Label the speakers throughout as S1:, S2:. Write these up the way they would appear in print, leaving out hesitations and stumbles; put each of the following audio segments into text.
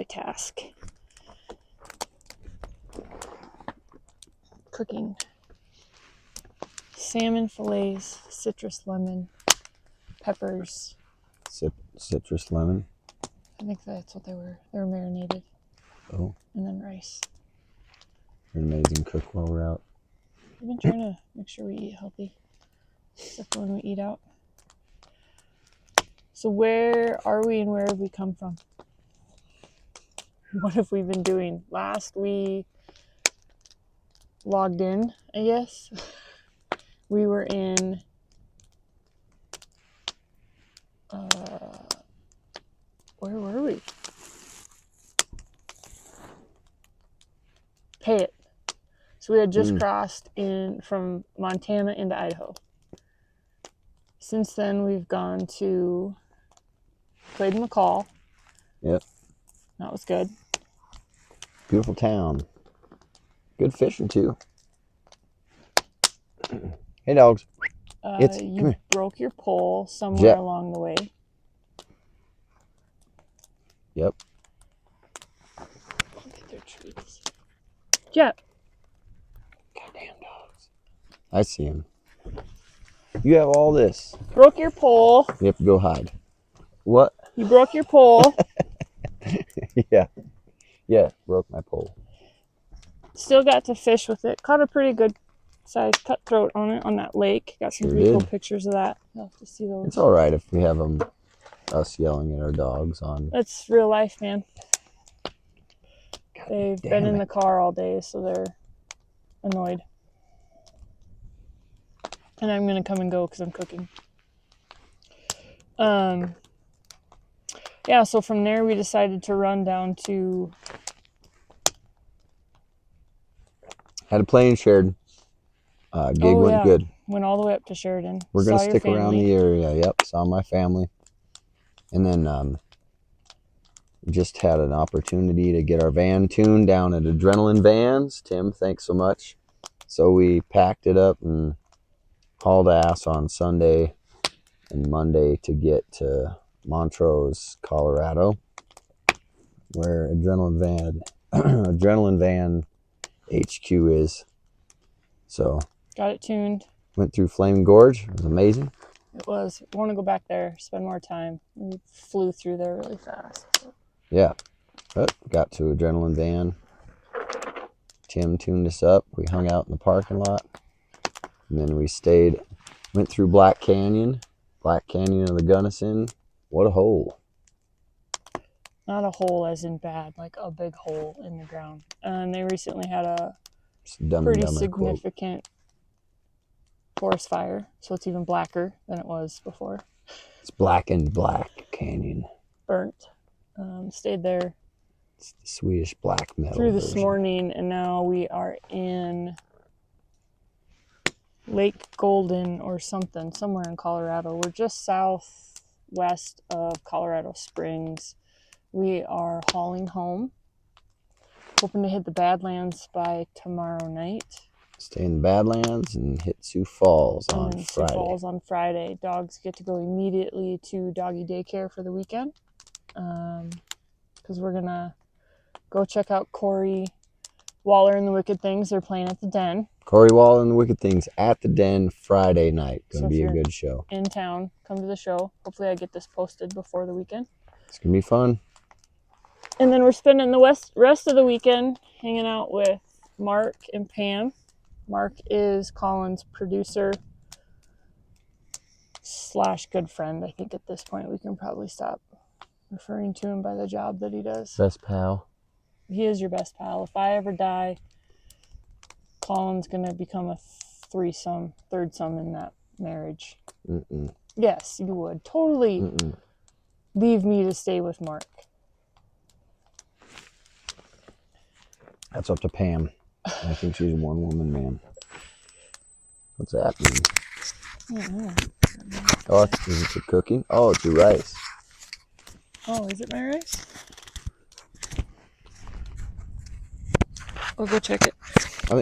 S1: task. Cooking salmon fillets, citrus lemon, peppers.
S2: Citrus lemon.
S1: I think that's what they were. They were marinated.
S2: Oh.
S1: And then rice.
S2: You're an amazing cook while we're out.
S1: I've been trying to make sure we eat healthy, except for when we eat out. So where are we and where have we come from? What have we been doing? Last we logged in, I guess. We were in where were we? Payette. So we had just crossed in from Montana into Idaho. Since then we've gone to played in McCall.
S2: Yep.
S1: That was good.
S2: Beautiful town. Good fishing too. Hey dogs.
S1: You broke your pole somewhere along the way.
S2: Yep.
S1: Look at their treats. Jet.
S2: Goddamn dogs. I see him. You have all this.
S1: Broke your pole.
S2: You have to go hide. What?
S1: You broke your pole.
S2: Yeah. Yeah, broke my pole.
S1: Still got to fish with it. Caught a pretty good size cutthroat on it on that lake. Got some pretty cool pictures of that. You'll have to see those.
S2: It's all right if we have us yelling at our dogs on.
S1: It's real life, man. They've been in the car all day, so they're annoyed. And I'm gonna come and go because I'm cooking. Yeah, so from there we decided to run down to...
S2: Had a plane Sheridan. Gig went good.
S1: Went all the way up to Sheridan.
S2: We're going to stick around the area. Yep, saw my family. And then just had an opportunity to get our van tuned down at Adrenaline Vans. Tim, thanks so much. So we packed it up and hauled ass on Sunday and Monday to get to Montrose, Colorado, where Adrenaline Van HQ is. So
S1: got it tuned.
S2: Went through Flame Gorge. It was amazing.
S1: It was. I want to go back there, spend more time. We flew through there really fast. So.
S2: Yeah. But got to Adrenaline Van. Tim tuned us up. We hung out in the parking lot. And then we went through Black Canyon of the Gunnison. What a hole.
S1: Not a hole as in bad, like a big hole in the ground. And they recently had a pretty significant forest fire, so it's even blacker than it was before.
S2: It's blackened Black Canyon.
S1: Burnt. Stayed there.
S2: It's the Swedish black metal
S1: through this morning, and now we are in Lake Golden or something, somewhere in Colorado. We're just southwest of Colorado Springs. We are hauling home. Hoping to hit the Badlands by tomorrow night.
S2: Stay in the Badlands and hit Sioux Falls on Friday.
S1: Sioux Falls on Friday. Dogs get to go immediately to doggy daycare for the weekend. Because we're going to go check out Corey Waller and the Wicked Things. They're playing at the Den.
S2: Corey Waller and the Wicked Things at the Den Friday night. Going to be a good show.
S1: In town, come to the show. Hopefully I get this posted before the weekend.
S2: It's going to be fun.
S1: And then we're spending the rest of the weekend hanging out with Mark and Pam. Mark is Collin's producer / good friend. I think at this point we can probably stop referring to him by the job that he does.
S2: Best pal.
S1: He is your best pal. If I ever die, Collin's going to become a third some in that marriage.
S2: Mm-mm.
S1: Yes, you would. Totally leave me to stay with Mark.
S2: That's up to Pam. I think she's a one-woman man. What's that mean?
S1: I don't know.
S2: Oh, is it your cooking? Oh, it's your rice.
S1: Oh, is it my rice? I'll go check it.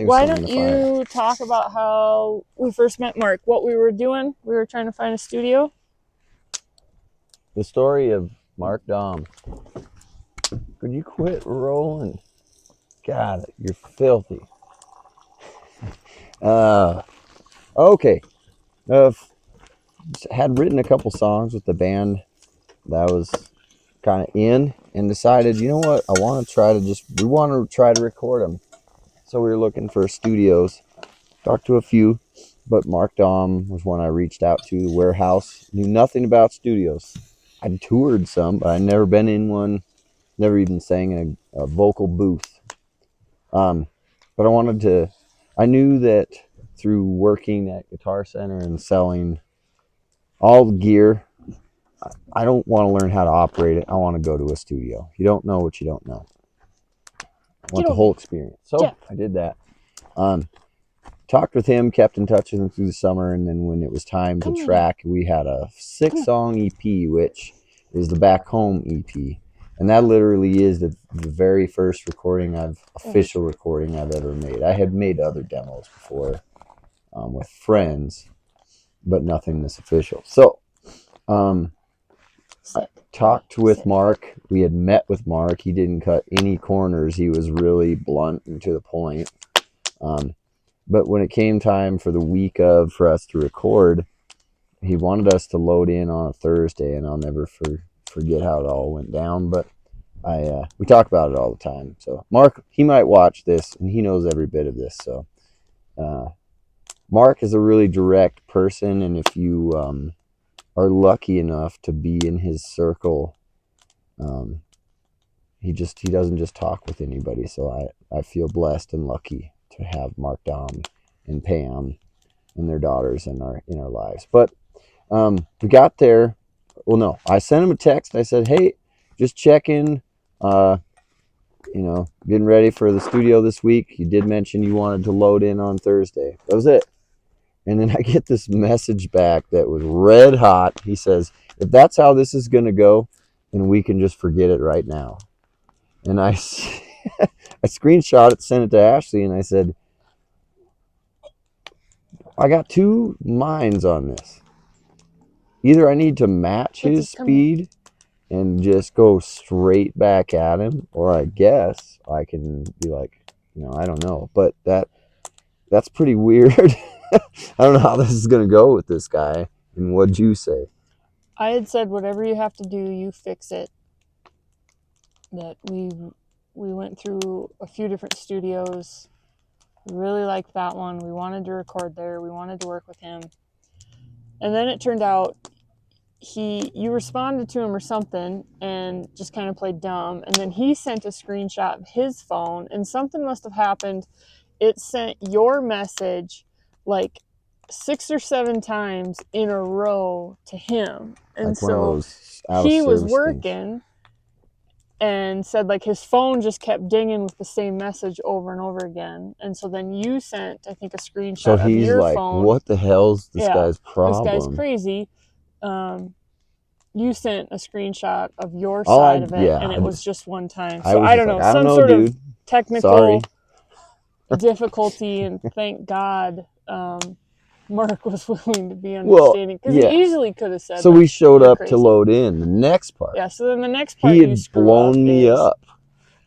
S1: Why don't you talk about how we first met Mark? What we were doing? We were trying to find a studio.
S2: The story of Mark Dahm. would you quit rolling? God, you're filthy. Okay. Had written a couple songs with the band that was kind of in, and decided, you know what, we want to try to record them. So we were looking for studios, talked to a few, but Mark Dahm was one I reached out to. The Warehouse, knew nothing about studios. I'd toured some, but I'd never been in one, never even sang in a vocal booth. But I knew that through working at Guitar Center and selling all the gear, I don't want to learn how to operate it. I want to go to a studio. You don't know what you don't know. I want the whole experience. So yeah. I did that. Talked with him, kept in touch with him through the summer, and then when it was time to track, we had a 6-song EP, which is the Back Home EP. And that literally is the very first official recording I've ever made. I had made other demos before with friends, but nothing this official. So I talked with Mark. We had met with Mark. He didn't cut any corners. He was really blunt and to the point. But when it came time for the week for us to record, he wanted us to load in on a Thursday, and I'll never forget how it all went down. But we talk about it all the time. So Mark, he might watch this, and he knows every bit of this. So Mark is a really direct person, and if you are lucky enough to be in his circle, he doesn't just talk with anybody. So I feel blessed and lucky to have Mark Dahm and Pam and their daughters in our lives. But we got there. Well, no, I sent him a text. I said, hey, just checking, getting ready for the studio this week. You did mention you wanted to load in on Thursday. That was it. And then I get this message back that was red hot. He says, if that's how this is going to go, then we can just forget it right now. And I screenshot it, sent it to Ashley, and I said, I got two minds on this. Either I need to match his speed and just go straight back at him, or I guess I can be like, I don't know. But that's pretty weird. I don't know how this is going to go with this guy. And what'd you say?
S1: I had said, whatever you have to do, you fix it. That we went through a few different studios. We really liked that one. We wanted to record there. We wanted to work with him. And then it turned out you responded to him or something and just kind of played dumb. And then he sent a screenshot of his phone, and something must have happened. It sent your message like 6 or 7 times in a row to him. And like so he was working and said like his phone just kept dinging with the same message over and over again. And so then you sent, I think, a screenshot of your like, phone.
S2: What the hell's this guy's problem?
S1: This guy's crazy. You sent a screenshot of your side of it, and it was just one time. So I don't know, some sort of technical difficulty, and thank God Mark was willing to be understanding, because he easily could have said.
S2: So we showed up to load in the next part.
S1: Yeah. So then the next part
S2: he had blown me up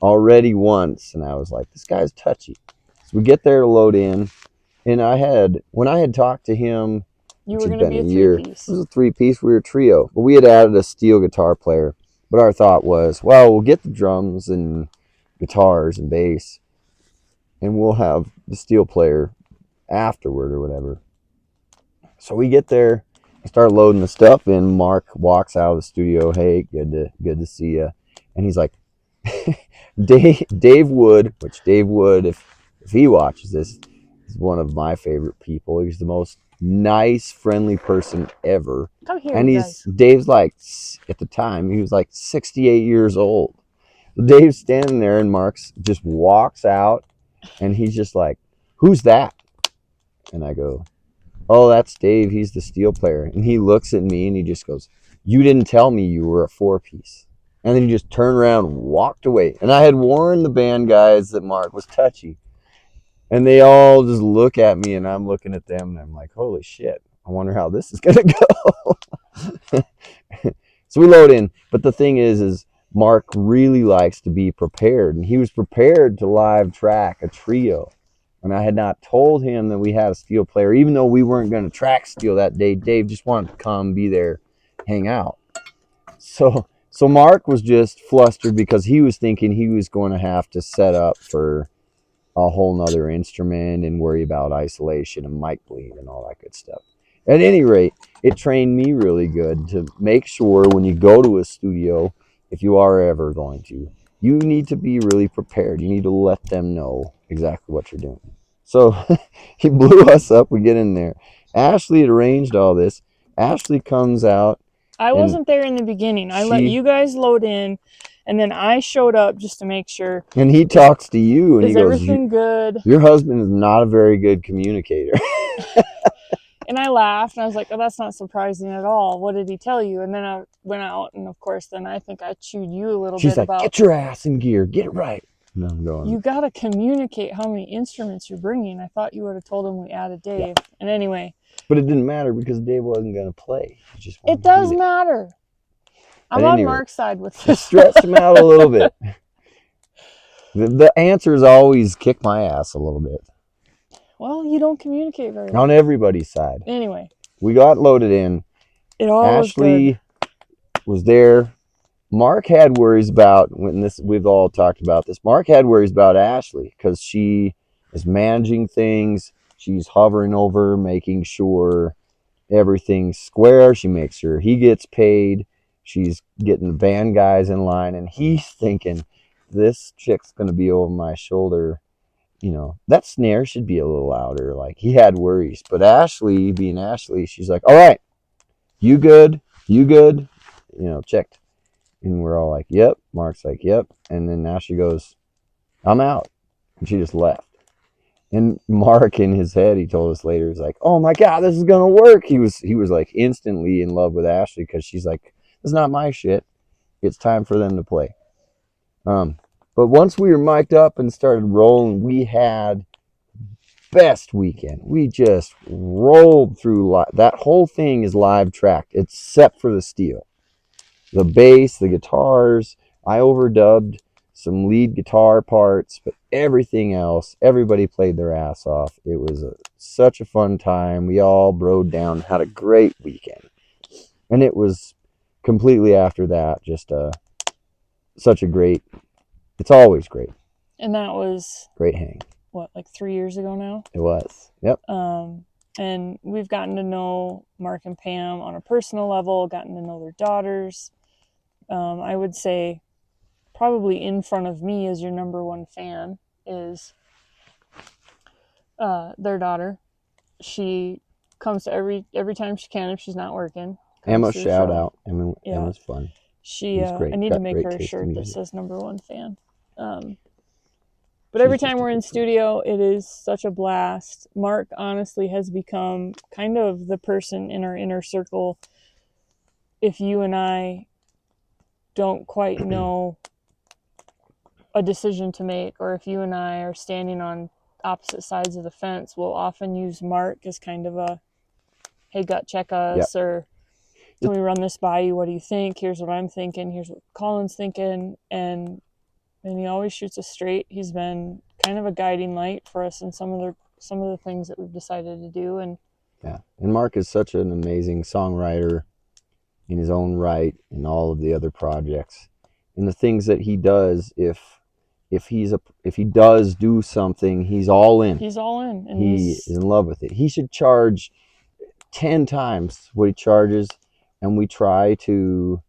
S2: already once, and I was like, "This guy's touchy." So we get there to load in, and when I had talked to him,
S1: you were going to be a 3-piece.
S2: It was a 3-piece. We were a trio, but we had added a steel guitar player. But our thought was, well, we'll get the drums and guitars and bass, and we'll have the steel player afterward or whatever. So we get there, I start loading the stuff in. Mark walks out of the studio. Hey, good to see you. And he's like, Dave Wood, which Dave Wood, if he watches this, is one of my favorite people. He's the most nice, friendly person ever.
S1: Come here,
S2: and
S1: guys.
S2: Dave's like, at the time, he was like 68 years old. Dave's standing there, and Mark's just walks out, and he's just like, who's that? And I go, oh, that's Dave. He's the steel player. And he looks at me, and he just goes, you didn't tell me you were a 4-piece. And then he just turned around and walked away. And I had warned the band guys that Mark was touchy. And they all just look at me, and I'm looking at them, and I'm like, holy shit, I wonder how this is going to go. So we load in. But the thing is Mark really likes to be prepared, and he was prepared to live track a trio. And I had not told him that we had a steel player, even though we weren't going to track steel that day. Dave just wanted to come, be there, hang out. So Mark was just flustered because he was thinking he was going to have to set up for a whole nother instrument and worry about isolation and mic bleed and all that good stuff. At any rate, it trained me really good to make sure when you go to a studio, if you are ever going to, you need to be really prepared. You need to let them know exactly what you're doing. So he blew us up. We get in there. Ashley had arranged all this. Ashley comes out.
S1: I wasn't there in the beginning. I let you guys load in, and then I showed up just to make sure.
S2: And he talks to you, and he goes,
S1: everything good?
S2: Your husband is not a very good communicator.
S1: And I laughed, and I was like, oh, that's not surprising at all. What did he tell you? And then I went out, and of course, then I think I chewed you a little bit about. She's like,
S2: get your ass in gear. Get it right. And I'm going,
S1: you got to communicate how many instruments you're bringing. I thought you would have told him we added Dave. Yeah. And anyway.
S2: But it didn't matter because Dave wasn't going to play.
S1: It does matter. I'm on Mark's side with this.
S2: Stretched him out a little bit. The answers always kick my ass a little bit.
S1: Well, you don't communicate very well.
S2: On everybody's side.
S1: Anyway.
S2: We got loaded in.
S1: It all
S2: Ashley was there. Mark had worries about, we've all talked about this. Mark had worries about Ashley because she is managing things. She's hovering over, making sure everything's square. She makes sure he gets paid. She's getting the band guys in line. And he's thinking, this chick's going to be over my shoulder. You know, that snare should be a little louder. Like, he had worries. But Ashley, being Ashley, she's like, all right, you good? You good? You know, checked. And we're all like, yep. Mark's like, yep. And then Ashley goes, I'm out. And she just left. And Mark, in his head, he told us later, he's like, oh my God, this is going to work. He was like instantly in love with Ashley because she's like, it's not my shit. It's time for them to play. But once we were mic'd up and started rolling, we had best weekend. We just rolled through. That whole thing is live tracked, except for the steel. The bass, the guitars, I overdubbed some lead guitar parts, but everything else, everybody played their ass off. It was such a fun time. We all broed down, had a great weekend. And it was completely after that, just such a great, it's always great.
S1: And that was
S2: great hang.
S1: What, like 3 years ago now?
S2: It was. Yep.
S1: And we've gotten to know Mark and Pam on a personal level, gotten to know their daughters. I would say probably in front of me as your number one fan is their daughter. She comes to every time she can if she's not working.
S2: Emma, shout out. Emma's fun.
S1: She I need to make her a shirt that says number one fan. But every time we're in studio, it is such a blast. Mark honestly has become kind of the person in our inner circle. If you and I don't quite know a decision to make, or if you and I are standing on opposite sides of the fence, we'll often use Mark as kind of a, hey, gut check us, or can we run this by you? What do you think? Here's what I'm thinking. Here's what Collin's thinking. And he always shoots us straight. He's been kind of a guiding light for us in some of the things that we've decided to do. And
S2: Mark is such an amazing songwriter in his own right, in all of the other projects, and the things that he does. If he does do something, he's all in.
S1: He's all in, and
S2: he is in love with it. He should charge 10 times what he charges, and we try to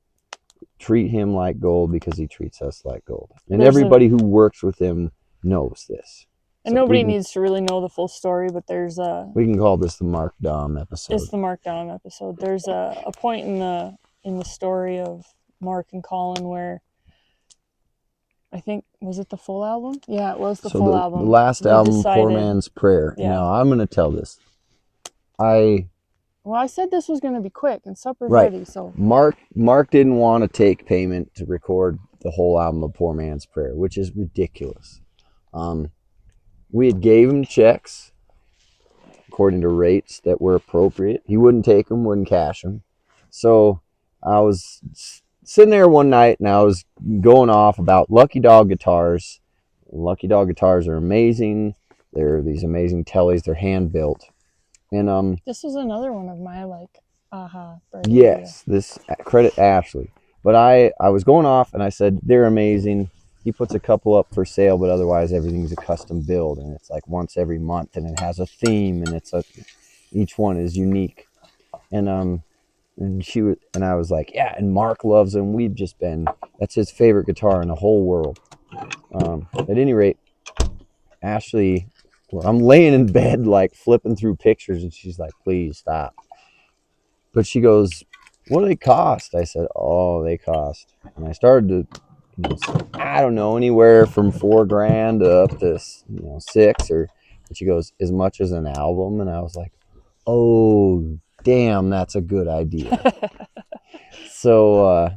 S2: treat him like gold because he treats us like gold. And everybody who works with him knows this.
S1: And nobody needs to really know the full story, but
S2: we can call this the Mark Dahm episode.
S1: It's the Mark Dahm episode. There's a point in the story of Mark and Collin where I think, was it the full album? Yeah, it was the full album.
S2: The last album, Poor Man's Prayer. Yeah. Now, I'm going to tell this.
S1: Well, I said this was going to be quick, and supper's ready. So
S2: Mark didn't want to take payment to record the whole album of Poor Man's Prayer, which is ridiculous. We had gave him checks according to rates that were appropriate. He wouldn't take them, wouldn't cash them. So I was sitting there one night and I was going off about Lucky Dog guitars. Lucky Dog guitars are amazing. They're these amazing tellies. They're hand built. And
S1: This was another one of my like aha.
S2: yes, this credit Ashley. But I was going off and I said they're amazing. He puts a couple up for sale, but otherwise everything's a custom build, and it's like once every month, and it has a theme, and each one is unique. And she was, and I was like, yeah. And Mark loves them. That's his favorite guitar in the whole world. At any rate, Ashley, well, I'm laying in bed like flipping through pictures, and she's like, please stop. But she goes, what do they cost? I said, oh, they cost. And I started to, I don't know, anywhere from $4,000 up to, six. But she goes, as much as an album? And I was like, oh, damn, that's a good idea. So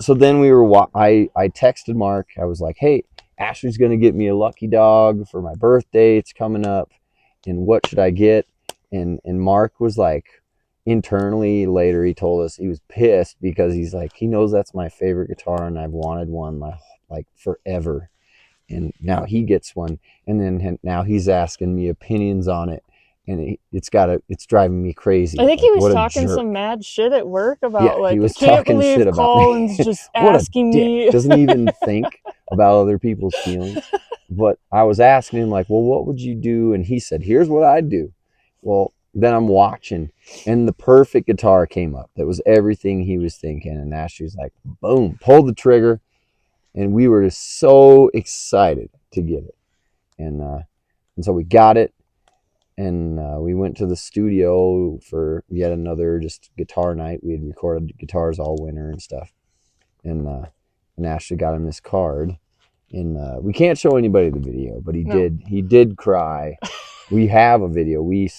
S2: then I texted Mark. I was like, hey, Ashley's going to get me a Lucky Dog for my birthday. It's coming up. And what should I get? And Mark was like, internally later, he told us he was pissed because he's like, he knows that's my favorite guitar and I've wanted one like forever. And now he gets one. And then now he's asking me opinions on it. And it's driving me crazy.
S1: I think he was talking some mad shit at work about
S2: he was
S1: can't
S2: talking
S1: believe
S2: shit about
S1: Collin's
S2: me.
S1: just asking me.
S2: Doesn't even think about other people's feelings. But I was asking him like, well, what would you do? And he said, here's what I'd do. Well, then I'm watching, and the perfect guitar came up. That was everything he was thinking. And Ashley's like, boom, pulled the trigger. And we were just so excited to get it. And so we got it. And we went to the studio for yet another just guitar night. We had recorded guitars all winter and stuff. And Ashley got him this card. And we can't show anybody the video, but he did cry. We have a video. We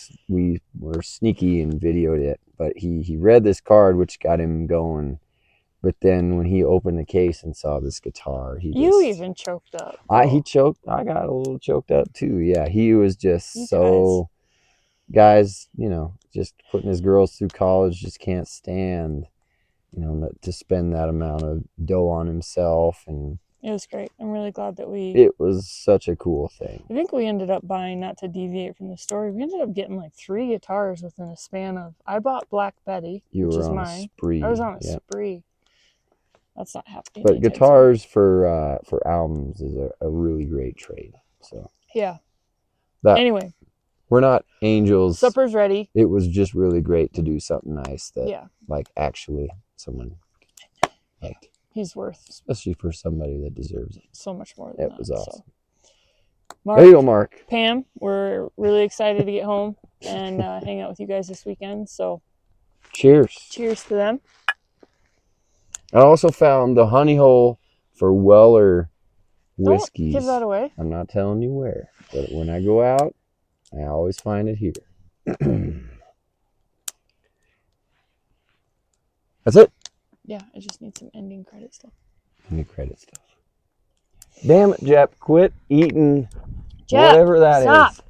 S2: were sneaky and videoed it. But he read this card, which got him going. But then when he opened the case and saw this guitar, you
S1: even choked up.
S2: He choked. I got a little choked up too. Yeah, he was just guys, just putting his girls through college, just can't stand, to spend that amount of dough on himself. And
S1: it was great. I'm really glad that
S2: it was such a cool thing.
S1: I think we ended up buying, not to deviate from the story, we ended up getting like 3 guitars within a span of, I bought Black Betty, which is mine.
S2: Spree.
S1: I was on a spree. That's not happening.
S2: But guitars for albums is a really great trade. So
S1: yeah.
S2: Anyway, we're not angels.
S1: Supper's ready.
S2: It was just really great to do something nice that like actually someone liked.
S1: He's worth,
S2: especially for somebody that deserves it.
S1: So much more than that.
S2: It was awesome.
S1: So. Mark,
S2: there you go, Mark.
S1: Pam, we're really excited to get home and hang out with you guys this weekend. So
S2: cheers.
S1: Cheers to them.
S2: I also found the honey hole for Weller whiskeys.
S1: Don't give that away.
S2: I'm not telling you where, but when I go out, I always find it here. That's it.
S1: Yeah, I just need some ending credit stuff.
S2: Damn it, Jep. Quit eating whatever that is.